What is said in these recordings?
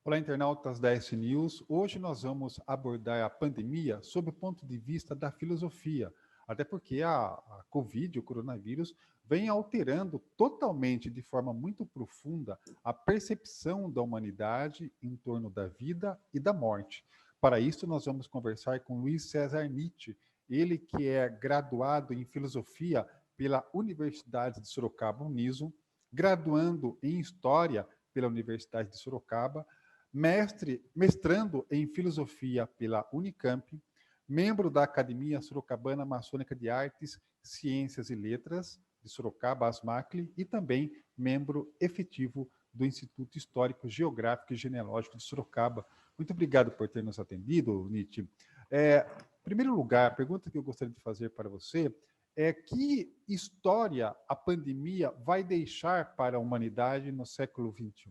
Olá, internautas da S News. Hoje nós vamos abordar a pandemia sob o ponto de vista da filosofia, até porque a Covid, o coronavírus, vem alterando totalmente, de forma muito profunda, a percepção da humanidade em torno da vida e da morte. Para isso, nós vamos conversar com Luiz César Nietzsche, ele que é graduado em filosofia pela Universidade de Sorocaba, Uniso, graduando em História pela Universidade de Sorocaba, mestrando em filosofia pela Unicamp, membro da Academia Sorocabana Maçônica de Artes, Ciências e Letras de Sorocaba, ASMACLE, e também membro efetivo do Instituto Histórico, Geográfico e Genealógico de Sorocaba. Muito obrigado por ter nos atendido, Nietzsche. Em primeiro lugar, a pergunta que eu gostaria de fazer para você é que história a pandemia vai deixar para a humanidade no século XXI?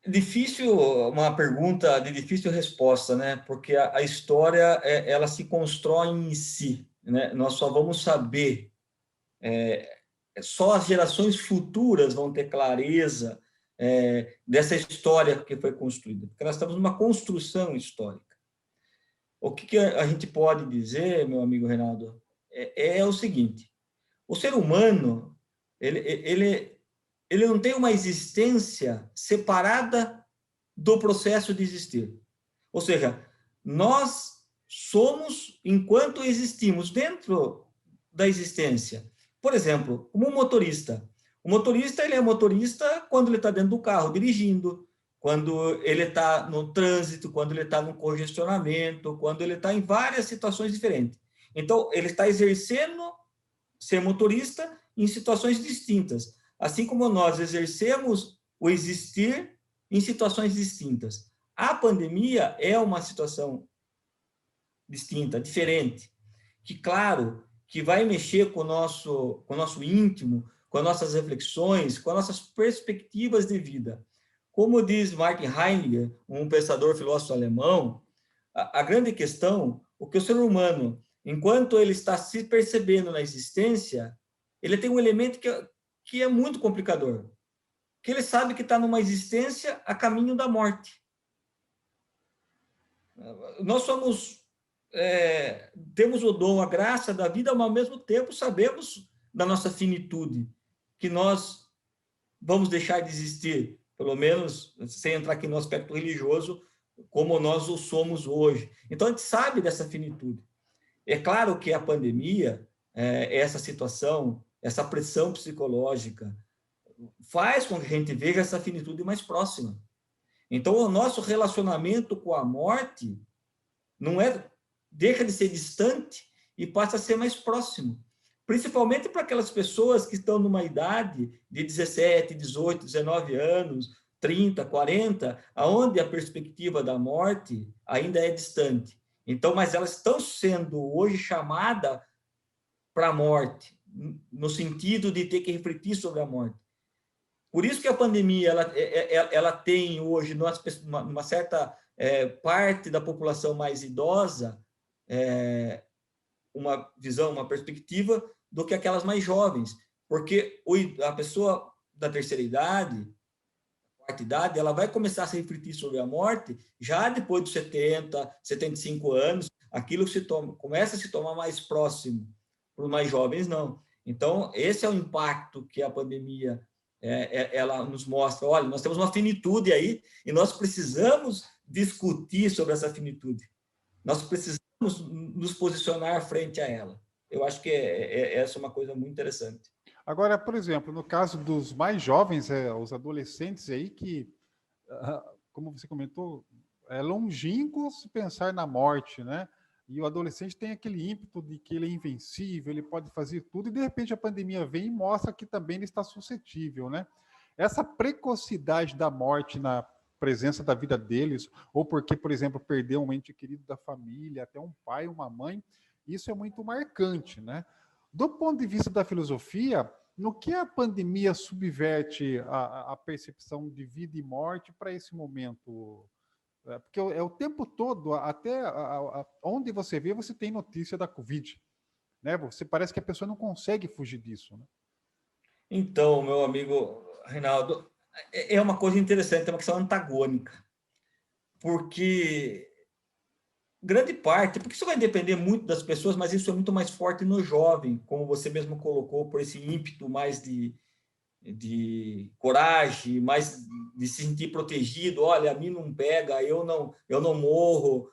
Difícil, uma pergunta de difícil resposta, né? Porque a história, ela se constrói em si, né? Nós só vamos saber, só as gerações futuras vão ter clareza dessa história que foi construída, porque nós estamos numa construção histórica. O que a gente pode dizer, meu amigo Reinaldo, é o seguinte: o ser humano, ele não tem uma existência separada do processo de existir. Ou seja, nós somos enquanto existimos dentro da existência. Por exemplo, como um motorista. O motorista, ele é motorista quando ele está dentro do carro dirigindo, quando ele está no trânsito, quando ele está no congestionamento, quando ele está em várias situações diferentes. Então, ele está exercendo ser motorista em situações distintas, assim como nós exercemos o existir em situações distintas. A pandemia é uma situação distinta, diferente, que, claro, que vai mexer com o nosso íntimo, com as nossas reflexões, com as nossas perspectivas de vida. Como diz Martin Heidegger, um pensador filósofo alemão, a grande questão, o que o ser humano, enquanto ele está se percebendo na existência, ele tem um elemento que é muito complicador, que ele sabe que está numa existência a caminho da morte. Nós temos o dom, a graça da vida, mas ao mesmo tempo sabemos da nossa finitude, que nós vamos deixar de existir, pelo menos sem entrar aqui no aspecto religioso, como nós o somos hoje. Então, a gente sabe dessa finitude. É claro que a pandemia, essa situação, essa pressão psicológica, faz com que a gente veja essa finitude mais próxima. Então, o nosso relacionamento com a morte deixa de ser distante e passa a ser mais próximo. Principalmente para aquelas pessoas que estão numa idade de 17, 18, 19 anos, 30, 40, aonde a perspectiva da morte ainda é distante. Então, mas elas estão sendo hoje chamadas para a morte, no sentido de ter que refletir sobre a morte. Por isso que a pandemia ela tem hoje, numa certa parte da população mais idosa, uma visão, uma perspectiva do que aquelas mais jovens. Porque a pessoa da terceira idade, quarta idade, ela vai começar a se refletir sobre a morte já depois dos 70, 75 anos, aquilo começa a se tomar mais próximo. Para os mais jovens, não. Então, esse é o impacto que a pandemia ela nos mostra. Olha, nós temos uma finitude aí e nós precisamos discutir sobre essa finitude. Nós precisamos nos posicionar frente a ela. Eu acho que essa é uma coisa muito interessante. Agora, por exemplo, no caso dos mais jovens, os adolescentes aí que, como você comentou, é longínquos pensar na morte, né? E o adolescente tem aquele ímpeto de que ele é invencível, ele pode fazer tudo, e de repente a pandemia vem e mostra que também ele está suscetível, né? Essa precocidade da morte na presença da vida deles, ou porque, por exemplo, perdeu um ente querido da família, até um pai, uma mãe, isso é muito marcante, né? Do ponto de vista da filosofia, no que a pandemia subverte a percepção de vida e morte para esse momento? Porque é o tempo todo, até onde você vê, você tem notícia da Covid. Né? Você parece que a pessoa não consegue fugir disso. Né? Então, meu amigo Reinaldo, É uma coisa interessante, é uma questão antagônica, porque grande parte, porque isso vai depender muito das pessoas, mas isso é muito mais forte no jovem, como você mesmo colocou, por esse ímpeto mais de coragem, mais de se sentir protegido. Olha, a mim não pega, eu não morro,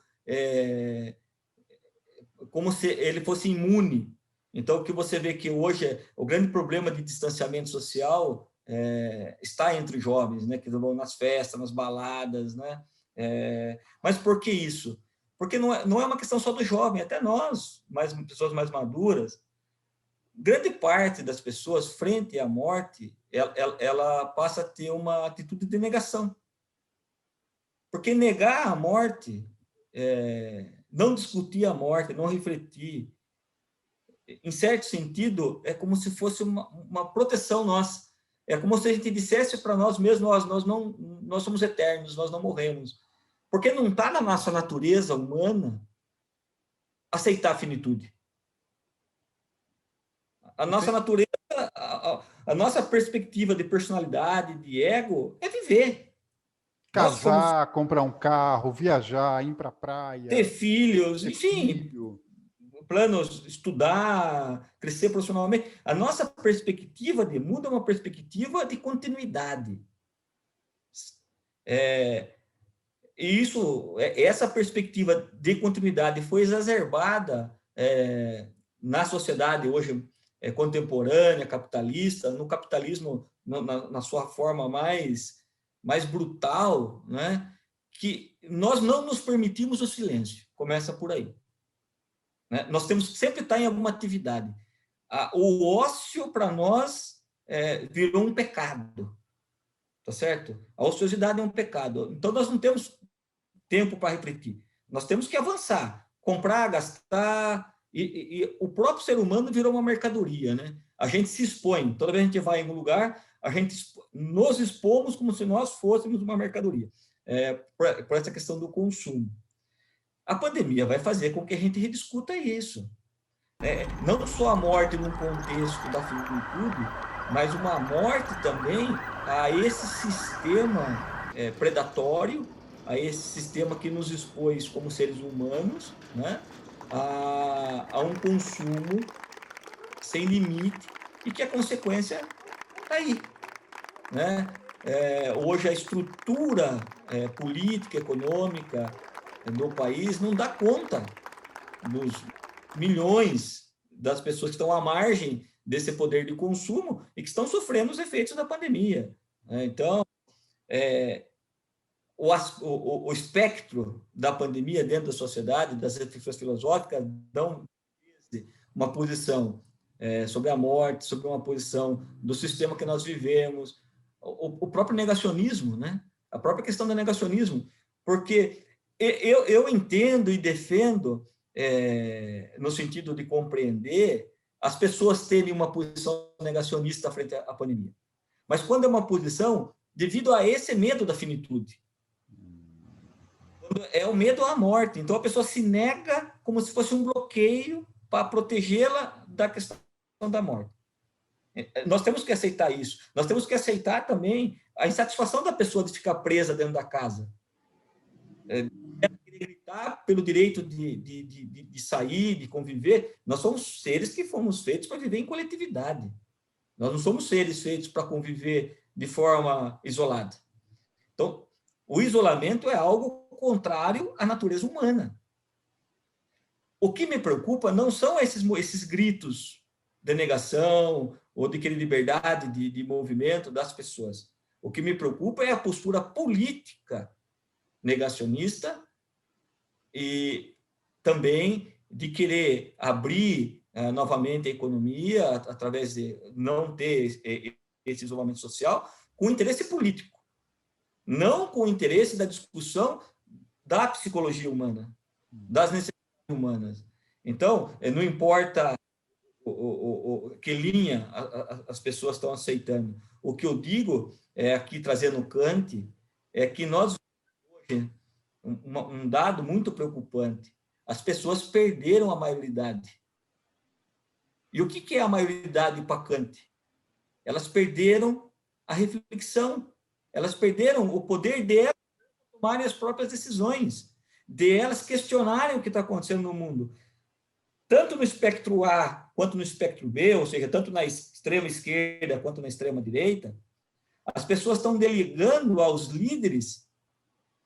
como se ele fosse imune. Então, o que você vê que hoje o grande problema de distanciamento social está entre os jovens, né, que vão nas festas, nas baladas, né? Mas por que isso? Porque não é uma questão só do jovem, até nós, pessoas mais maduras, grande parte das pessoas, frente à morte, ela passa a ter uma atitude de negação. Porque negar a morte, não discutir a morte, não refletir, em certo sentido, é como se fosse uma proteção nossa. É como se a gente dissesse para nós mesmos, nós somos eternos, nós não morremos. Porque não está na nossa natureza humana aceitar a finitude. A nossa natureza, a nossa perspectiva de personalidade, de ego, é viver. Nós fomos Casar, comprar um carro, viajar, ir para a ter praia, filhos, ter enfim, filho. planos, estudar, crescer profissionalmente. A nossa perspectiva de mundo é uma perspectiva de continuidade. E essa perspectiva de continuidade foi exacerbada na sociedade hoje contemporânea, capitalista, no capitalismo na sua forma mais brutal, né? Que nós não nos permitimos o silêncio. Começa por aí. Né? Nós temos que sempre estar em alguma atividade. O ócio, para nós, virou um pecado. Tá certo? A ociosidade é um pecado. Então, nós não temos tempo para refletir. Nós temos que avançar, comprar, gastar, e o próprio ser humano virou uma mercadoria, né? A gente se expõe. Toda vez que a gente vai em um lugar, a gente nos expomos como se nós fôssemos uma mercadoria. Por essa questão do consumo. A pandemia vai fazer com que a gente rediscuta isso. Não só a morte num contexto da finitude, mas uma morte também a esse sistema predatório, a esse sistema que nos expôs como seres humanos, né, a um consumo sem limite e que a consequência está aí. Né? Hoje a estrutura política, econômica do país não dá conta dos milhões das pessoas que estão à margem desse poder de consumo e que estão sofrendo os efeitos da pandemia. Então, o espectro da pandemia dentro da sociedade, das reflexões filosóficas, dão uma posição sobre a morte, sobre uma posição do sistema que nós vivemos, o próprio negacionismo, né? A própria questão do negacionismo, porque eu entendo e defendo, no sentido de compreender, as pessoas terem uma posição negacionista frente à pandemia. Mas quando é uma posição devido a esse medo da finitude, é o medo à morte. Então a pessoa se nega como se fosse um bloqueio para protegê-la da questão da morte. Nós temos que aceitar isso. Nós temos que aceitar também a insatisfação da pessoa de ficar presa dentro da casa. Gritar pelo direito de sair, de conviver. Nós somos seres que fomos feitos para viver em coletividade. Nós não somos seres feitos para conviver de forma isolada. Então, o isolamento é algo contrário à natureza humana. O que me preocupa não são esses gritos de negação ou de querer liberdade de movimento das pessoas. O que me preocupa é a postura política negacionista e também de querer abrir novamente a economia através de não ter esse isolamento social com interesse político, não com interesse da discussão da psicologia humana, das necessidades humanas. Então, não importa que linha as pessoas estão aceitando. O que eu digo, aqui trazendo Kant, é que nós hoje, um dado muito preocupante, as pessoas perderam a maioridade. E o que é a maioridade para Kant? Elas perderam a reflexão, Elas perderam o poder delas tomarem as próprias decisões, de elas questionarem o que está acontecendo no mundo. Tanto no espectro A quanto no espectro B, ou seja, tanto na extrema esquerda quanto na extrema direita, as pessoas estão delegando aos líderes,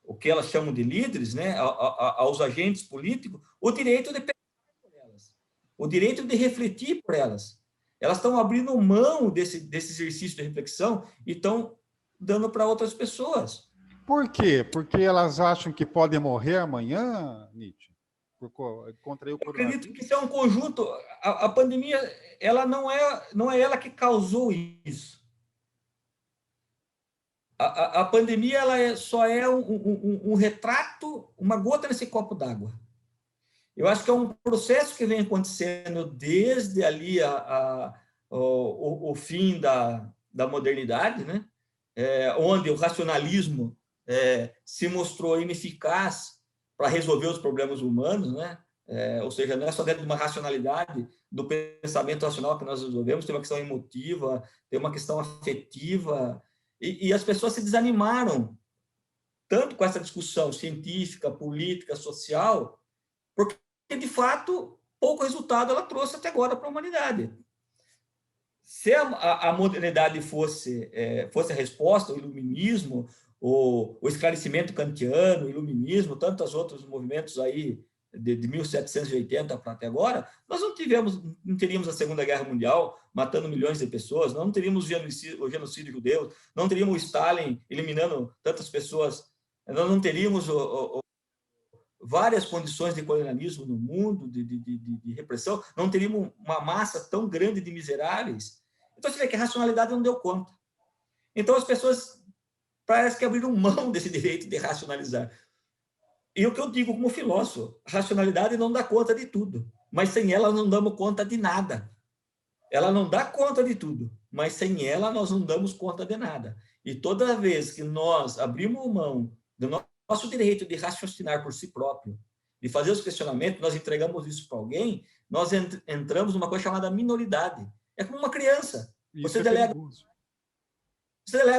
o que elas chamam de líderes, né, aos agentes políticos, o direito de pensar por elas, o direito de refletir por elas. Elas estão abrindo mão desse exercício de reflexão e estão dando para outras pessoas. Por quê? Porque elas acham que podem morrer amanhã, Nietzsche? Contra o coronavírus? Eu acredito que isso é um conjunto. A pandemia, ela não é ela que causou isso. A pandemia ela só é um retrato, uma gota nesse copo d'água. Eu acho que é um processo que vem acontecendo desde ali o fim da modernidade, né? Onde o racionalismo se mostrou ineficaz para resolver os problemas humanos, né? Ou seja, não é só dentro de uma racionalidade do pensamento racional que nós resolvemos, tem uma questão emotiva, tem uma questão afetiva, e as pessoas se desanimaram tanto com essa discussão científica, política, social, porque, de fato, pouco resultado ela trouxe até agora para a humanidade. Se a modernidade fosse a resposta, o iluminismo, o esclarecimento kantiano, o iluminismo, tantos outros movimentos aí de 1780 para até agora, nós não teríamos a Segunda Guerra Mundial matando milhões de pessoas, não teríamos o genocídio judeu, não teríamos o Stalin eliminando tantas pessoas, nós não teríamos várias condições de colonialismo no mundo, de repressão, não teríamos uma massa tão grande de miseráveis. Então, você vê que a racionalidade não deu conta. Então, as pessoas parece que abriram mão desse direito de racionalizar. E o que eu digo como filósofo, a racionalidade não dá conta de tudo, mas sem ela não damos conta de nada. Ela não dá conta de tudo, mas sem ela nós não damos conta de nada. E toda vez que nós abrimos mão do nosso direito de raciocinar por si próprio, de fazer os questionamentos, nós entregamos isso para alguém, nós entramos numa coisa chamada minoridade. É como uma criança. Você delega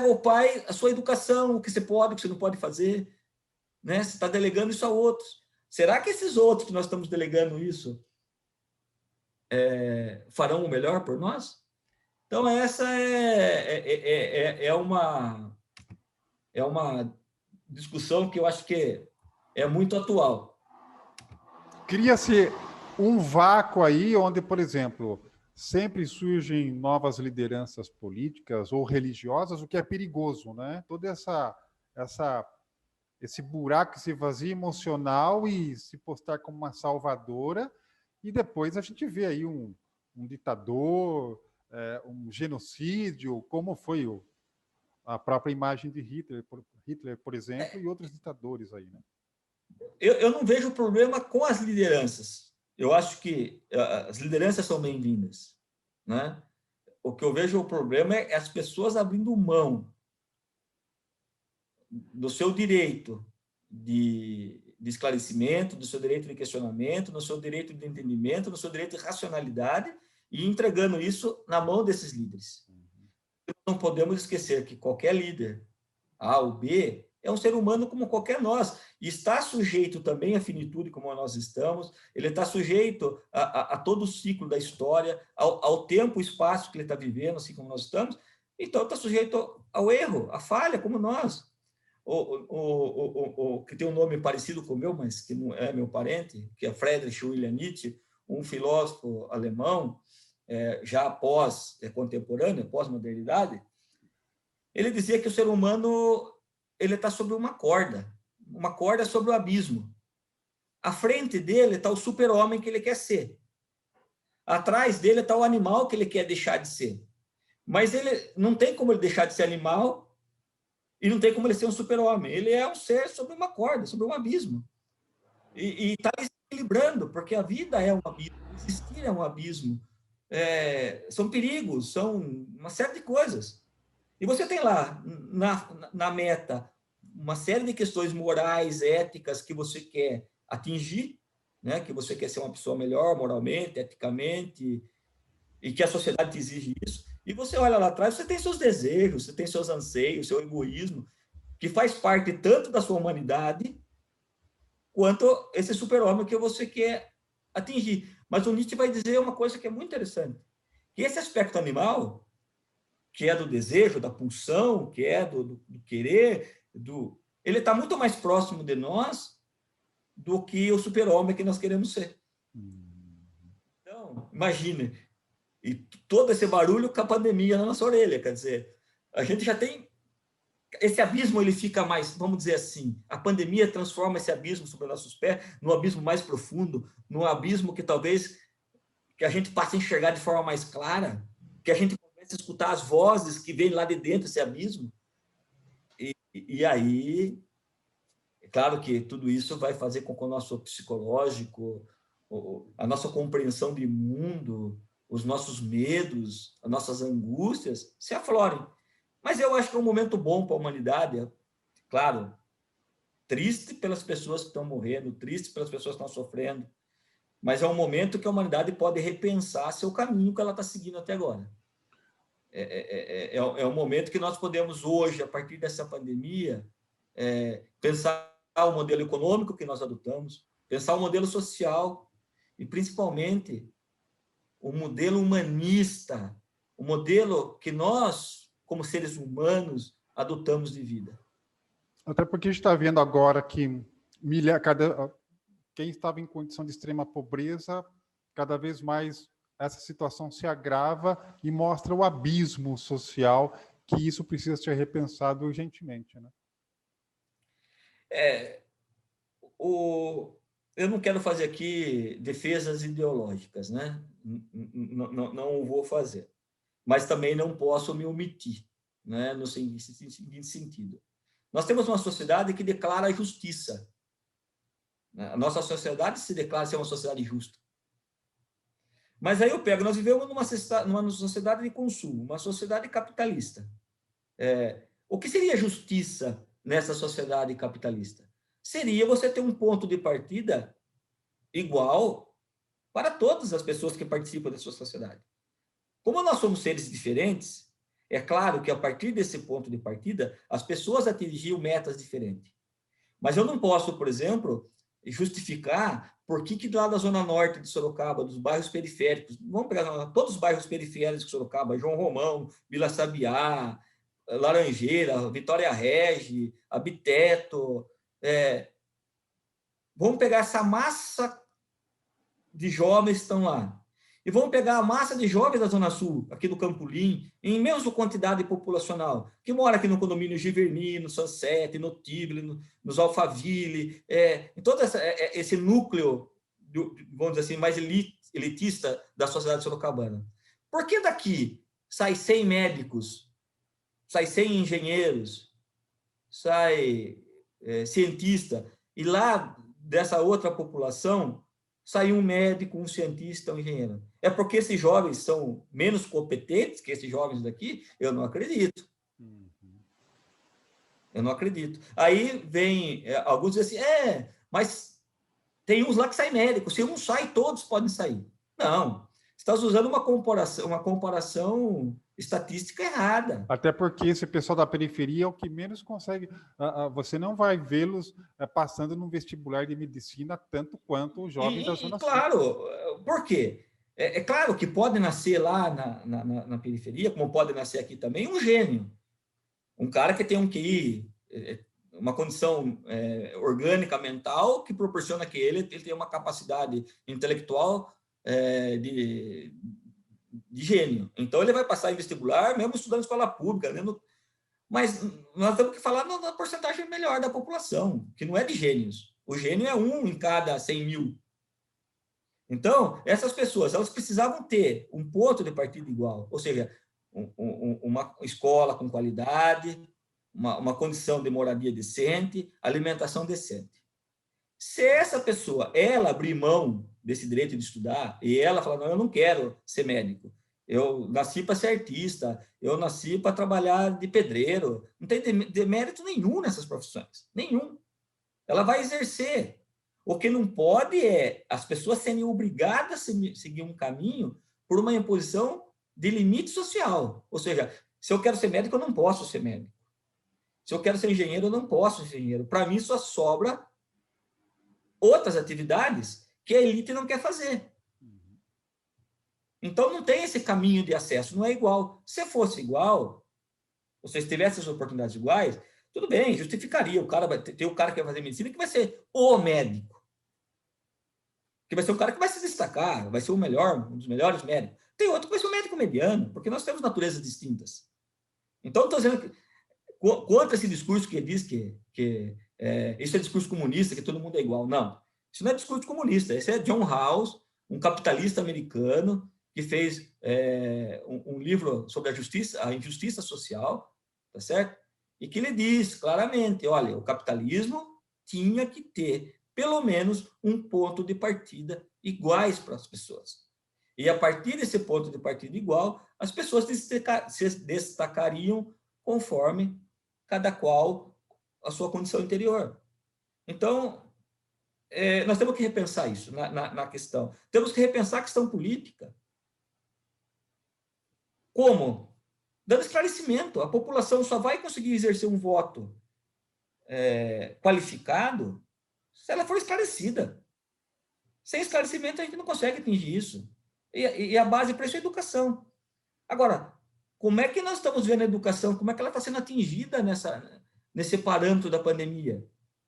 ao pai a sua educação, o que você pode, o que você não pode fazer, né? Você está delegando isso a outros. Será que esses outros que nós estamos delegando isso farão o melhor por nós? Então, essa é uma discussão que eu acho que é muito atual. Cria-se um vácuo aí onde, por exemplo, sempre surgem novas lideranças políticas ou religiosas, o que é perigoso, né? Todo esse buraco, esse vazio emocional e se postar como uma salvadora, e depois a gente vê aí um ditador, um genocídio, como foi a própria imagem de Hitler, por exemplo, e outros ditadores aí, né? Eu não vejo problema com as lideranças. Eu acho que as lideranças são bem-vindas, né? O que eu vejo o problema é as pessoas abrindo mão do seu direito de esclarecimento, do seu direito de questionamento, do seu direito de entendimento, do seu direito de racionalidade e entregando isso na mão desses líderes. Não podemos esquecer que qualquer líder, A ou B, é um ser humano como qualquer nós, e está sujeito também à finitude como nós estamos, ele está sujeito a todo o ciclo da história, ao tempo e espaço que ele está vivendo, assim como nós estamos, então está sujeito ao erro, à falha, como nós. Que tem um nome parecido com o meu, mas que não é meu parente, que é Friedrich Wilhelm Nietzsche, um filósofo alemão, já contemporâneo, pós-modernidade, ele dizia que o ser humano ele está sobre uma corda sobre o abismo. À frente dele está o super-homem que ele quer ser. Atrás dele está o animal que ele quer deixar de ser. Mas ele não tem como ele deixar de ser animal e não tem como ele ser um super-homem. Ele é um ser sobre uma corda, sobre um abismo. E está se equilibrando, porque a vida é um abismo, existir é um abismo. São perigos, são uma série de coisas. E você tem lá, na meta, uma série de questões morais, éticas que você quer atingir, né? Que você quer ser uma pessoa melhor moralmente, eticamente, e que a sociedade te exige isso. E você olha lá atrás, você tem seus desejos, você tem seus anseios, seu egoísmo, que faz parte tanto da sua humanidade, quanto esse super-homem que você quer atingir. Mas o Nietzsche vai dizer uma coisa que é muito interessante, que esse aspecto animal, que é do desejo, da pulsão, que é do querer, ele está muito mais próximo de nós do que o super-homem que nós queremos ser. Então, imagine, e todo esse barulho com a pandemia na nossa orelha, quer dizer, a gente já tem esse abismo, ele fica mais, vamos dizer assim, a pandemia transforma esse abismo sobre nossos pés num abismo mais profundo, num abismo que talvez que a gente passe a enxergar de forma mais clara, que a gente comece a escutar as vozes que vêm lá de dentro desse abismo. E aí, é claro que tudo isso vai fazer com que o nosso psicológico, a nossa compreensão de mundo, os nossos medos, as nossas angústias se aflorem. Mas eu acho que é um momento bom para a humanidade, claro, triste pelas pessoas que estão morrendo, triste pelas pessoas que estão sofrendo, mas é um momento que a humanidade pode repensar seu caminho que ela está seguindo até agora. É um momento que nós podemos hoje, a partir dessa pandemia, pensar o modelo econômico que nós adotamos, pensar o modelo social e, principalmente, o modelo humanista, o modelo que nós, como seres humanos, adotamos de vida. Até porque a gente está vendo agora que quem estava em condição de extrema pobreza, cada vez mais essa situação se agrava e mostra o abismo social, que isso precisa ser repensado urgentemente, né? Eu não quero fazer aqui defesas ideológicas, né? Não vou fazer. Mas também não posso me omitir, né? No seguinte sentido. Nós temos uma sociedade que declara a justiça. A nossa sociedade se declara ser uma sociedade justa. Mas aí eu pego, nós vivemos numa sociedade de consumo, uma sociedade capitalista. O que seria justiça nessa sociedade capitalista? Seria você ter um ponto de partida igual para todas as pessoas que participam da sua sociedade. Como nós somos seres diferentes, é claro que a partir desse ponto de partida, as pessoas atingiam metas diferentes. Mas eu não posso, por exemplo, justificar por que lá da zona norte de Sorocaba, dos bairros periféricos, vamos pegar todos os bairros periféricos de Sorocaba, João Romão, Vila Sabiá, Laranjeira, Vitória Regi, Abiteto, vamos pegar essa massa de jovens que estão lá. E vamos pegar a massa de jovens da Zona Sul, aqui do Campolim, em imensa quantidade populacional, que mora aqui no condomínio Giverny, no Sunset, no Tivoli, nos Alphaville, em todo esse núcleo, vamos dizer assim, mais elitista da sociedade sorocabana. Por que daqui sai 100 médicos, sai 100 engenheiros, sai cientista, e lá dessa outra população sai um médico, um cientista, um engenheiro? É porque esses jovens são menos competentes que esses jovens daqui? Eu não acredito. Eu não acredito. Aí vem alguns dizem assim, mas tem uns lá que saem médicos. Se um sai, todos podem sair. Não. Estás usando uma comparação estatística errada. Até porque esse pessoal da periferia é o que menos consegue. Você não vai vê-los passando no vestibular de medicina tanto quanto os jovens da Zona Sul. Claro, por quê? É claro que pode nascer lá na periferia, como pode nascer aqui também, um gênio. Um cara que tem um QI, uma condição orgânica mental que proporciona que ele tenha uma capacidade intelectual de gênio. Então, ele vai passar em vestibular, mesmo estudando em escola pública, mas nós temos que falar na porcentagem melhor da população, que não é de gênios. O gênio é 1 em cada 100 mil. Então, essas pessoas, elas precisavam ter um ponto de partida igual, ou seja, uma escola com qualidade, uma condição de moradia decente, alimentação decente. Se essa pessoa, ela abrir mão desse direito de estudar, e ela falar, não, eu não quero ser médico, eu nasci para ser artista, eu nasci para trabalhar de pedreiro, não tem demérito nenhum nessas profissões, nenhum. Ela vai exercer. O que não pode é as pessoas serem obrigadas a seguir um caminho por uma imposição de limite social. Ou seja, se eu quero ser médico, eu não posso ser médico. Se eu quero ser engenheiro, eu não posso ser engenheiro. Para mim, só sobra outras atividades que a elite não quer fazer. Então, não tem esse caminho de acesso, não é igual. Se fosse igual, ou se tivesse as oportunidades iguais, tudo bem, justificaria. O cara tem o cara que vai fazer medicina que vai ser o médico. Que vai ser o cara que vai se destacar, vai ser o melhor, um dos melhores médicos. Tem outro que vai ser o médico mediano, porque nós temos naturezas distintas. Então, estou dizendo que, contra esse discurso que diz que isso é discurso comunista, que todo mundo é igual. Não, isso não é discurso comunista. Esse é John Rawls, um capitalista americano, que fez um livro sobre a injustiça social, tá certo? E que ele diz claramente, olha, o capitalismo tinha que ter pelo menos um ponto de partida iguais para as pessoas. E a partir desse ponto de partida igual, as pessoas se destacariam conforme cada qual a sua condição interior. Então, nós temos que repensar isso na questão. Temos que repensar a questão política. Como? Dando esclarecimento. A população só vai conseguir exercer um voto qualificado se ela for esclarecida. Sem esclarecimento, a gente não consegue atingir isso. E a base para isso é a educação. Agora, como é que nós estamos vendo a educação? Como é que ela está sendo atingida nesse parâmetro da pandemia?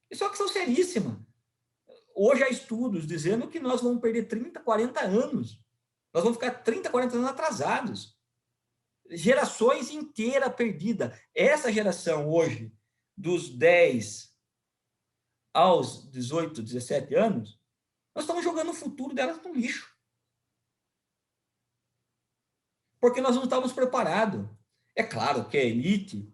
Isso é uma questão seríssima. Hoje há estudos dizendo que nós vamos perder 30, 40 anos. Nós vamos ficar 30, 40 anos atrasados. Gerações inteiras perdidas. Essa geração hoje, dos 10 aos 18, 17 anos, nós estamos jogando o futuro delas no lixo. Porque nós não estávamos preparados. É claro que a elite,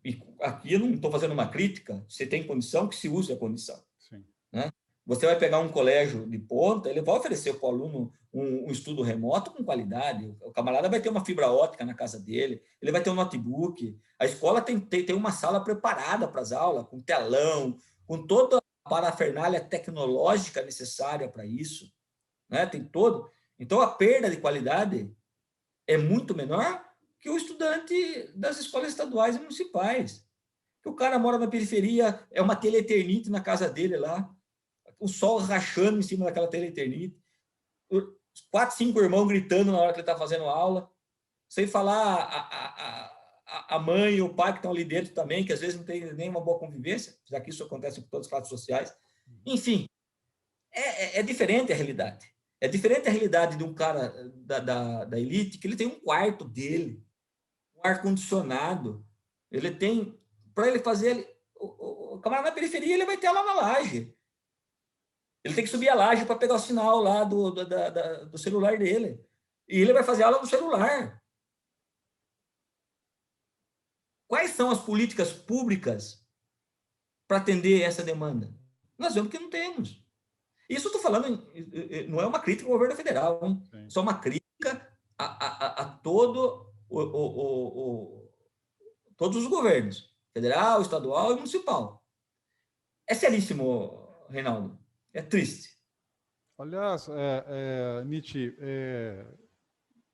e aqui eu não estou fazendo uma crítica, você tem condição, que se use a condição. Sim. Né? Você vai pegar um colégio de ponta, ele vai oferecer para o aluno um estudo remoto com qualidade, o camarada vai ter uma fibra ótica na casa dele, ele vai ter um notebook, a escola tem uma sala preparada para as aulas, com telão, com toda a parafernália tecnológica necessária para isso, né? Tem todo. Então, a perda de qualidade é muito menor que o estudante das escolas estaduais e municipais. Que o cara mora na periferia, é uma tele-eternite na casa dele lá, o sol rachando em cima daquela tele-eternite, 4, 5 irmãos gritando na hora que ele está fazendo aula, sem falar a mãe e o pai que estão ali dentro também, que às vezes não tem nem uma boa convivência, já que isso acontece com todas as classes sociais. Enfim, é diferente a realidade. É diferente a realidade de um cara da elite, que ele tem um quarto dele, um ar-condicionado, ele tem, para ele fazer, o camarada na periferia, ele vai ter aula na laje. Ele tem que subir a laje para pegar o sinal lá do celular dele. E ele vai fazer aula no celular. Quais são as políticas públicas para atender essa demanda? Nós vemos que não temos. Isso eu estou falando, não é uma crítica ao governo federal, hein? Só uma crítica a todos os governos, federal, estadual e municipal. É seríssimo, Reinaldo. É triste. Aliás, Nietzsche,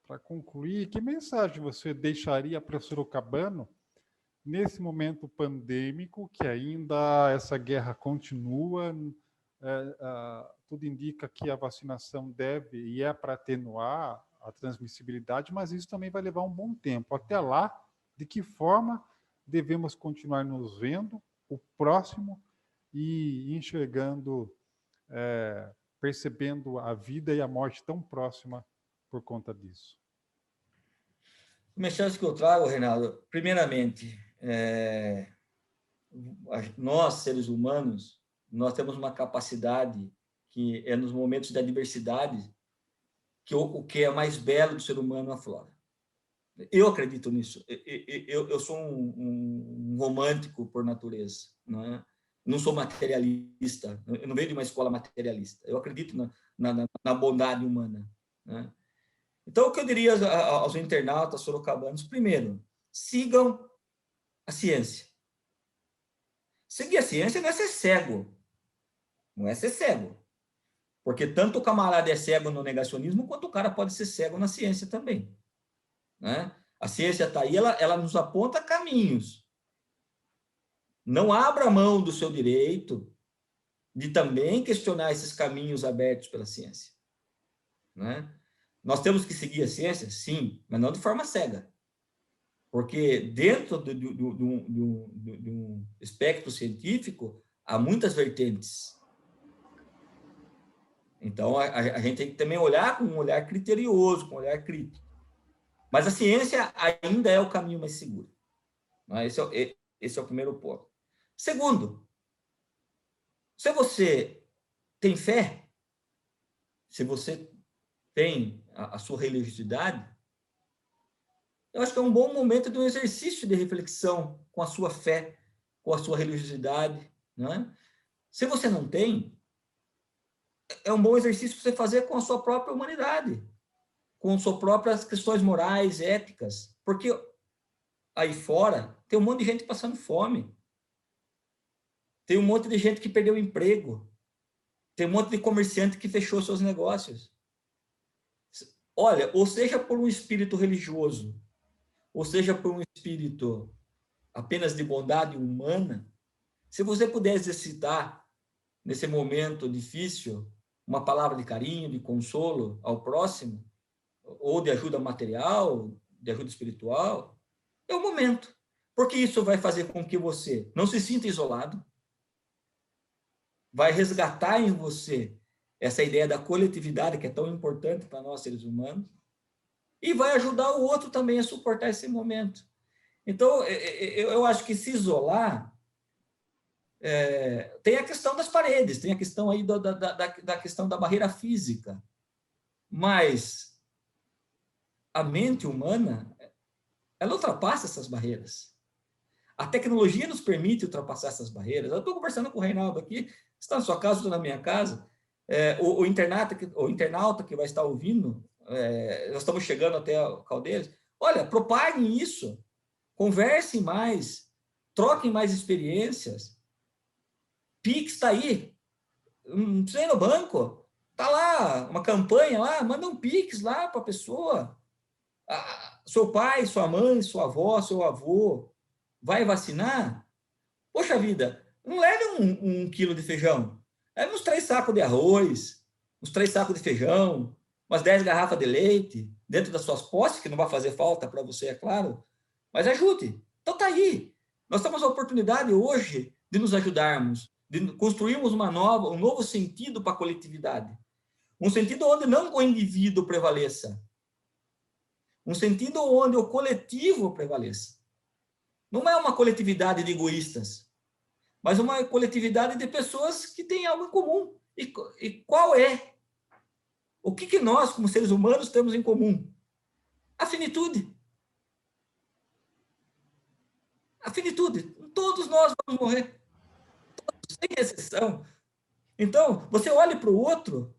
para concluir, que mensagem você deixaria para o sorocabano nesse momento pandêmico, que ainda essa guerra continua, tudo indica que a vacinação deve e é para atenuar a transmissibilidade, mas isso também vai levar um bom tempo. Até lá, de que forma devemos continuar nos vendo, o próximo, e enxergando, percebendo a vida e a morte tão próxima por conta disso? A mensagem que eu trago, Reinaldo, primeiramente, nós, seres humanos, nós temos uma capacidade que é nos momentos de adversidade que o que é mais belo do ser humano aflora. Eu acredito nisso. Eu sou um romântico por natureza, não é? Não sou materialista, eu não venho de uma escola materialista. Eu acredito na bondade humana, né? Então, o que eu diria aos internautas sorocabanos, primeiro, sigam a ciência. Seguir a ciência não é ser cego. Não é ser cego. Porque tanto o camarada é cego no negacionismo, quanto o cara pode ser cego na ciência também. né? A ciência está aí, ela nos aponta caminhos. Não abra mão do seu direito de também questionar esses caminhos abertos pela ciência, né? Nós temos que seguir a ciência? Sim, mas não de forma cega. Porque dentro de um espectro científico, há muitas vertentes. Então, a gente tem que também olhar com um olhar criterioso, com um olhar crítico. Mas a ciência ainda é o caminho mais seguro. Né? Esse é o primeiro ponto. Segundo, se você tem fé, se você tem a sua religiosidade, eu acho que é um bom momento de um exercício de reflexão com a sua fé, com a sua religiosidade. Né? Se você não tem, é um bom exercício para você fazer com a sua própria humanidade, com suas próprias questões morais, éticas, porque aí fora tem um monte de gente passando fome, tem um monte de gente que perdeu o emprego, tem um monte de comerciante que fechou seus negócios. Olha, ou seja por um espírito religioso, ou seja por um espírito apenas de bondade humana, se você puder exercitar nesse momento difícil uma palavra de carinho, de consolo ao próximo, ou de ajuda material, de ajuda espiritual, é o momento. Porque isso vai fazer com que você não se sinta isolado, vai resgatar em você essa ideia da coletividade que é tão importante para nós seres humanos, e vai ajudar o outro também a suportar esse momento. Então, eu acho que se isolar, tem a questão das paredes, tem a questão aí da questão da barreira física, mas a mente humana, ela ultrapassa essas barreiras. A tecnologia nos permite ultrapassar essas barreiras. Eu estou conversando com o Reinaldo aqui, está na sua casa, estou na minha casa. O internauta que vai estar ouvindo, nós estamos chegando até o Caldeiras. Olha, propaguem isso, conversem mais, troquem mais experiências. Pix está aí, não precisa ir no banco, está lá, uma campanha lá, manda um Pix lá para a pessoa. Seu pai, sua mãe, sua avó, seu avô, vai vacinar? Poxa vida, não leve um quilo de feijão. Leve uns 3 sacos de arroz, uns 3 sacos de feijão, umas 10 garrafas de leite, dentro das suas posses, que não vai fazer falta para você, é claro, mas ajude. Então tá aí. Nós temos a oportunidade hoje de nos ajudarmos, de construirmos um novo sentido para a coletividade. Um sentido onde não o indivíduo prevaleça. Um sentido onde o coletivo prevaleça. Não é uma coletividade de egoístas, mas uma coletividade de pessoas que têm algo em comum. E qual é? O que nós, como seres humanos, temos em comum? A finitude. A finitude. Todos nós vamos morrer. Todos, sem exceção. Então, você olha para o outro,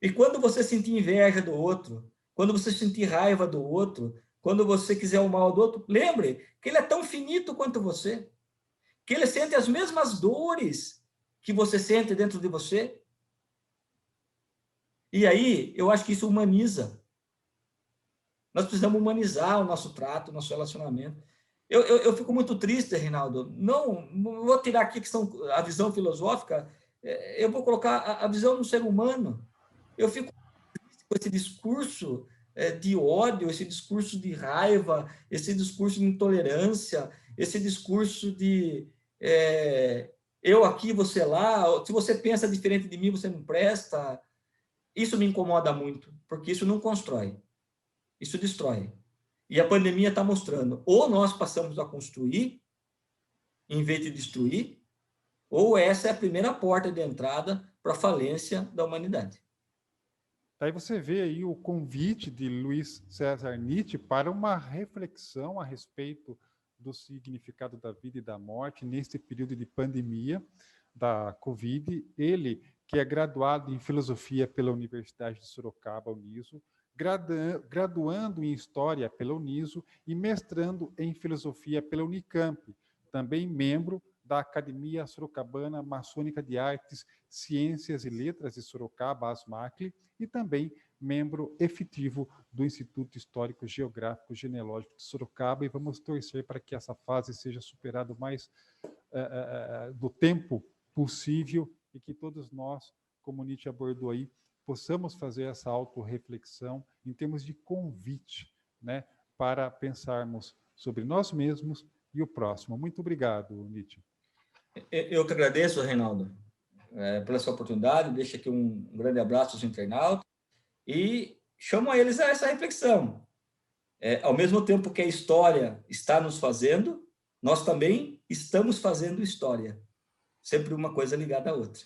e quando você sentir inveja do outro, quando você sentir raiva do outro, quando você quiser o mal do outro, lembre que ele é tão finito quanto você, que ele sente as mesmas dores que você sente dentro de você. E aí, eu acho que isso humaniza. Nós precisamos humanizar o nosso trato, o nosso relacionamento. Eu fico muito triste, Reinaldo. Não vou tirar aqui a visão filosófica, eu vou colocar a visão do ser humano. Eu fico triste com esse discurso de ódio, esse discurso de raiva, esse discurso de intolerância, esse discurso de eu aqui, você lá, se você pensa diferente de mim, você não presta. Isso me incomoda muito, porque isso não constrói, isso destrói. E a pandemia está mostrando, ou nós passamos a construir, em vez de destruir, ou essa é a primeira porta de entrada para a falência da humanidade. Daí você vê aí o convite de Luiz César Nietzsche para uma reflexão a respeito do significado da vida e da morte neste período de pandemia da Covid. Ele, que é graduado em filosofia pela Universidade de Sorocaba, Uniso, graduando em História pela Uniso e mestrando em Filosofia pela Unicamp, também membro da Academia Sorocabana Maçônica de Artes, Ciências e Letras de Sorocaba, ASMACLE, e também membro efetivo do Instituto Histórico Geográfico Genealógico de Sorocaba, e vamos torcer para que essa fase seja superada o mais do tempo possível e que todos nós, como Nietzsche abordou aí, possamos fazer essa autorreflexão em termos de convite, né, para pensarmos sobre nós mesmos e o próximo. Muito obrigado, Nietzsche. Eu que agradeço, Reinaldo, pela sua oportunidade. Deixo aqui um grande abraço aos internautas e chamo a eles a essa reflexão. Ao mesmo tempo que a história está nos fazendo, nós também estamos fazendo história. Sempre uma coisa ligada à outra.